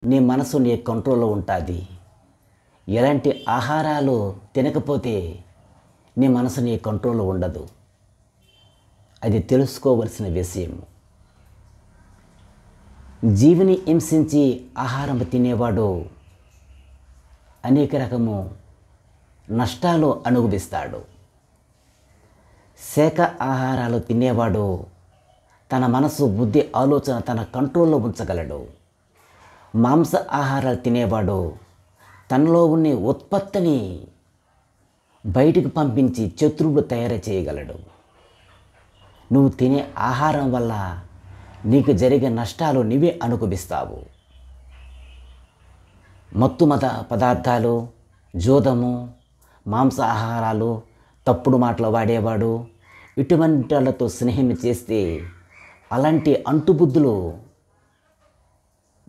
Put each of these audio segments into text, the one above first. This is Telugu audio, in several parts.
నీ మనసు నీ కంట్రోల్లో ఉంటుంది. ఎలాంటి ఆహారాలు తినకపోతే నీ మనసు నీ కంట్రోల్లో ఉండదు. అది తెలుసుకోవలసిన విషయం. జీవిని హింసించి ఆహారం తినేవాడు అనేక రకము నష్టాలు అనుభవిస్తాడు. శాఖ ఆహారాలు తినేవాడు తన మనసు, బుద్ధి, ఆలోచన తన కంట్రోల్లో ఉంచగలడు. మాంస ఆహారాలు తినేవాడు తనలో ఉన్న ఉత్పత్తిని బయటికి పంపించి శత్రువులు తయారు చేయగలడు. నువ్వు తినే ఆహారం వల్ల నీకు జరిగే నష్టాలు నువ్వే అనుభవిస్తావు. మత్తు పదార్థాలు, జూదము, మాంస ఆహారాలు, తప్పుడు మాటలు వాడేవాడు ఇటువంటి వాళ్ళతో స్నేహం చేస్తే అలాంటి అంటుబుద్ధులు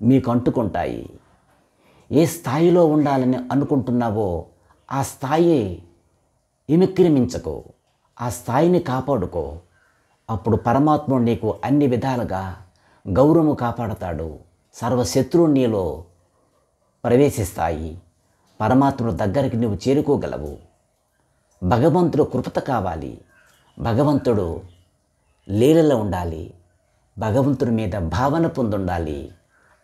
మీకు అంటుకుంటాయి. ఏ స్థాయిలో ఉండాలని అనుకుంటున్నావో ఆ స్థాయి విక్రమించకు, ఆ స్థాయిని కాపాడుకో. అప్పుడు పరమాత్ముడు నీకు అన్ని విధాలుగా గౌరవము కాపాడతాడు. సర్వశత్రువు నీలో ప్రవేశిస్తాయి. పరమాత్ముడు దగ్గరికి నువ్వు చేరుకోగలవు. భగవంతుడు కృపత కావాలి. భగవంతుడు లీలలో ఉండాలి. భగవంతుడి మీద భావన పొందుండాలి.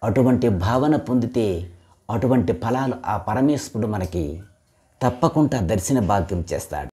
అటువంటి భావన పొందితే అటువంటి ఫలాలు ఆ పరమేశ్వరుడు మనకి తప్పకుండా దర్శన భాగ్యం చేస్తాడు.